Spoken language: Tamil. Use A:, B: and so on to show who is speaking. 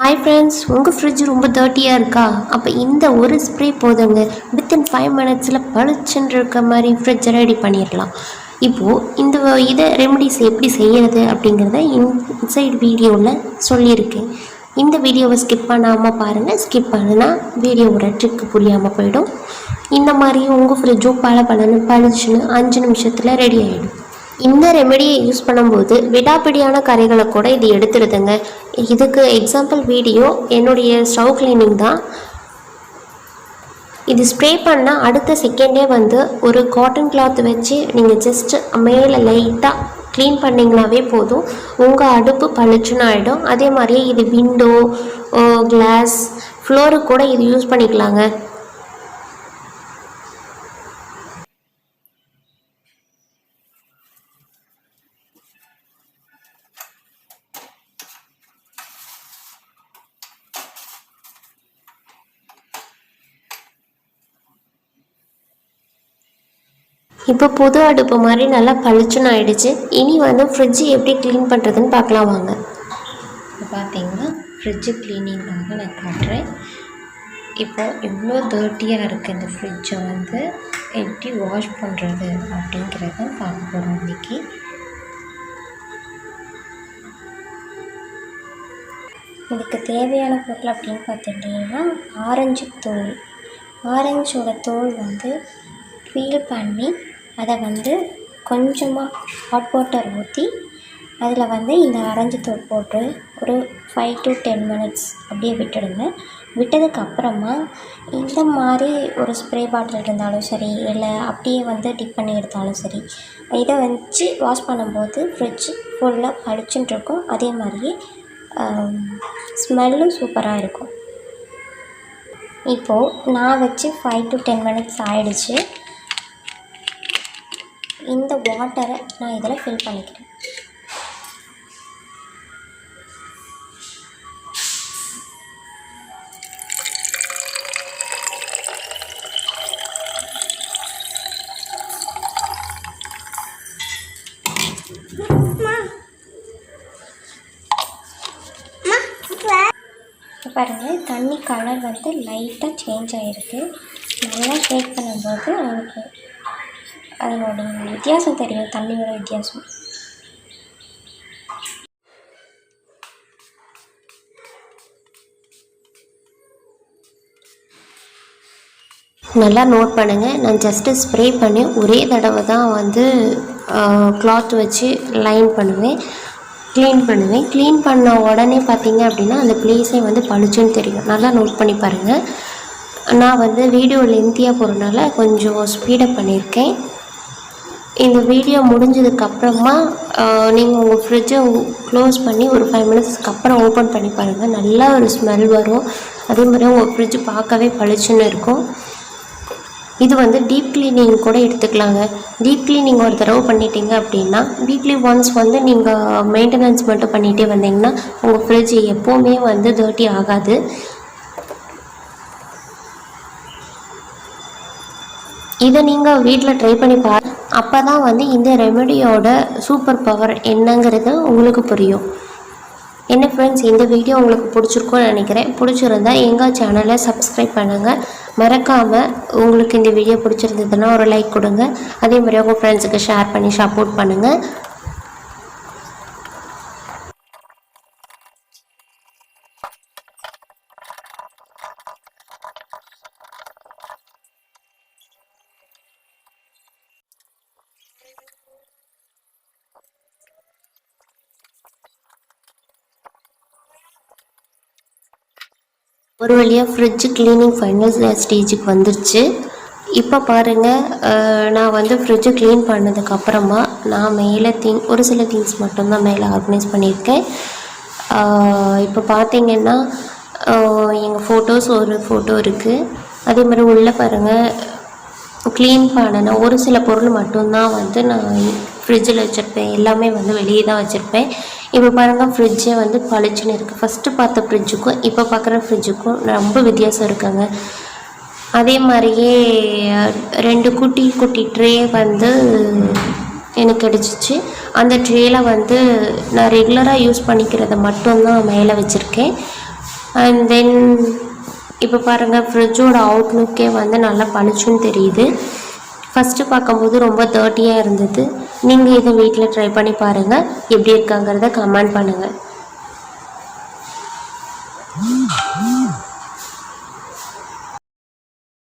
A: ஹாய் ஃப்ரெண்ட்ஸ், உங்கள் ஃப்ரிட்ஜ் ரொம்ப டர்ட்டியாக இருக்கா? அப்போ இந்த ஒரு ஸ்ப்ரே போதுங்க, வித்தின் 5 மினிட்ஸில் பளிச்சுன்னு இருக்க மாதிரி ஃப்ரிட்ஜை ரெடி பண்ணிடலாம். இப்போது இதை ரெமடிஸ் எப்படி செய்கிறது அப்படிங்கிறத இன்சைட் வீடியோவில் சொல்லியிருக்கேன். இந்த வீடியோவை ஸ்கிப் பண்ணாமல் பாருங்கள். ஸ்கிப் பண்ணுனா வீடியோவோட ட்ரிக்கு புரியாமல் போயிடும். இந்த மாதிரி உங்கள் ஃப்ரிட்ஜும் பளிச்சுன்னு 5 நிமிஷத்தில் ரெடி ஆகிடும். இந்த ரெமெடியை யூஸ் பண்ணும்போது விடாப்பிடியான கரைகளை கூட இது எடுத்துடுதுங்க. இதுக்கு எக்ஸாம்பிள் வீடியோ என்னுடைய ஸ்டவ் கிளீனிங் தான். இது ஸ்ப்ரே பண்ணால் அடுத்த செகண்டே ஒரு காட்டன் கிளாத் வச்சு நீங்கள் ஜஸ்ட் மேலே லைட்டாக க்ளீன் பண்ணிங்கனாவே போதும், உங்கள் அடுப்பு பளிச்சுன்னு ஆகிடும். அதே மாதிரியே இது விண்டோ, கிளாஸ், ஃப்ளோருக்கு கூட இது யூஸ் பண்ணிக்கலாங்க. இப்போ புது அடுப்பு மாதிரி நல்லா பளிச்சுன்னு ஆகிடுச்சு. இனி ஃப்ரிட்ஜு எப்படி க்ளீன் பண்ணுறதுன்னு பார்க்கலாம் வாங்க. இப்போ பார்த்தீங்கன்னா ஃப்ரிட்ஜு க்ளீனிங்காக நான் காட்டுறேன். இப்போ எவ்வளோ டர்ட்டியாக இருக்குது இந்த ஃப்ரிட்ஜை எப்படி வாஷ் பண்ணுறது அப்படிங்கிறத பார்க்க போகிறோம் இன்றைக்கி. இதுக்கு தேவையான பொருள் அப்படின்னு பார்த்துட்டிங்கன்னா ஆரஞ்சு தோல். ஆரஞ்சோட தோல் பீல் பண்ணி அதை கொஞ்சமாக ஹாட் வாட்டர் ஊற்றி அதில் இந்த ஆரஞ்சு தோல் போட்டு ஒரு 5 to 10 மினிட்ஸ் அப்படியே விட்டுடுங்க. விட்டதுக்கப்புறமா இந்த மாதிரி ஒரு ஸ்ப்ரே பாட்டில் இருந்தாலும் சரி, இல்லை அப்படியே டிப் பண்ணி எடுத்தாலும் சரி, இதை வச்சு வாஷ் பண்ணும்போது ஃப்ரிட்ஜ் ஃபுல்லாக பளிச்சுன்னு இருக்கும். அதே மாதிரியே ஸ்மெல்லும் சூப்பராக இருக்கும். இப்போது நான் வச்சு 5 to 10 மினிட்ஸ் ஆகிடுச்சு. இந்த வாட்டரை நான் இதில் ஃபில் பண்ணிக்கிறேன். பாருங்கள், தண்ணி கலர் லைட்டாக சேஞ்ச் ஆகிருக்கு. நல்லா ஷேக் பண்ணும்போது நமக்கு அதனோட வித்தியாசம் தெரியும், தண்ணியோட வித்தியாசம். நல்லா நோட் பண்ணுங்கள், நான் ஜஸ்ட்டு ஸ்ப்ரே பண்ணி ஒரே தடவை தான் கிளாத் வச்சு லைன் பண்ணுவேன், க்ளீன் பண்ணுவேன். க்ளீன் பண்ண உடனே பார்த்திங்க அப்படின்னா அந்த ப்ளேஸே பளிச்சுன்னு தெரியும். நல்லா நோட் பண்ணி பாருங்கள். நான் வீடியோ லென்த்தியாக போகிறதுனால கொஞ்சம் ஸ்பீடப் பண்ணியிருக்கேன். இந்த வீடியோ முடிஞ்சதுக்கப்புறமா நீங்கள் உங்கள் ஃப்ரிட்ஜை க்ளோஸ் பண்ணி ஒரு 5 மினிட்ஸ்க்கு அப்புறம் ஓப்பன் பண்ணி பாருங்கள். நல்லா ஒரு ஸ்மெல் வரும். அதே மாதிரி உங்கள் ஃப்ரிட்ஜ் பார்க்கவே பளிச்சுன்னு இருக்கும். இது டீப் க்ளீனிங் கூட எடுத்துக்கலாங்க. டீப் க்ளீனிங் ஒரு தடவை பண்ணிட்டீங்க அப்படின்னா வீக்லி ஒன்ஸ் நீங்கள் மெயின்டெனன்ஸ் மட்டும் பண்ணிகிட்டே வந்தீங்கன்னா உங்கள் ஃப்ரிட்ஜ் எப்போவுமே டர்ட்டி ஆகாது. இதை நீங்கள் வீட்டில் ட்ரை பண்ணி அப்போ தான் இந்த ரெமெடியோட சூப்பர் பவர் என்னங்கிறது உங்களுக்கு புரியும். என்ன ஃப்ரெண்ட்ஸ், இந்த வீடியோ உங்களுக்கு பிடிச்சிருக்கும்னு நினைக்கிறேன். பிடிச்சிருந்தா எங்கள் சேனலை சப்ஸ்கிரைப் பண்ணுங்கள். மறக்காமல் உங்களுக்கு இந்த வீடியோ பிடிச்சிருந்ததுன்னா ஒரு லைக் கொடுங்க. அதே மாதிரி உங்கள் ஃப்ரெண்ட்ஸுக்கு ஷேர் பண்ணி சப்போர்ட் பண்ணுங்கள். ஒரு வழியாக ஃப்ரிட்ஜ் க்ளீனிங் ஃபைனல் ஸ்டேஜுக்கு வந்துருச்சு. இப்போ பாருங்கள், நான் ஃப்ரிட்ஜு க்ளீன் பண்ணதுக்கப்புறமா நான் மேலே ஒரு சில திங்ஸ் மட்டும்தான் மேலே ஆர்கனைஸ் பண்ணியிருக்கேன். இப்போ பார்த்திங்கன்னா எங்கள் ஃபோட்டோஸ் ஒரு ஃபோட்டோ இருக்குது. அதே மாதிரி உள்ளே பாருங்கள், க்ளீன் பண்ணின ஒரு சில பொருள் மட்டும்தான் நான் ஃப்ரிட்ஜில் வச்சுருப்பேன். எல்லாமே வெளியே தான் வச்சுருப்பேன். இப்போ பாருங்கள், ஃப்ரிட்ஜை பளிச்சுன்னு இருக்குது. ஃபஸ்ட்டு பார்த்த ஃப்ரிட்ஜுக்கும் இப்போ பார்க்குற ஃப்ரிட்ஜுக்கும் ரொம்ப வித்தியாசம் இருக்குங்க. அதே மாதிரியே 2 குட்டி குட்டி ட்ரே எனக்கு கிடச்சிச்சு. அந்த ட்ரேயில் நான் ரெகுலராக யூஸ் பண்ணிக்கிறத மட்டும்தான் மேலே வச்சுருக்கேன். அண்ட் தென் இப்போ பாருங்கள் ஃப்ரிட்ஜோட அவுட்லுக்கே வந்து நல்லா பளிச்சுன்னு தெரியுது. ஃபஸ்ட்டு பார்க்கும்போது ரொம்ப டர்ட்டியாக இருந்தது. நீங்கள் இதை வீட்டில் ட்ரை பண்ணி பாருங்கள், எப்படி இருக்காங்கிறத கமெண்ட் பண்ணுங்கள்.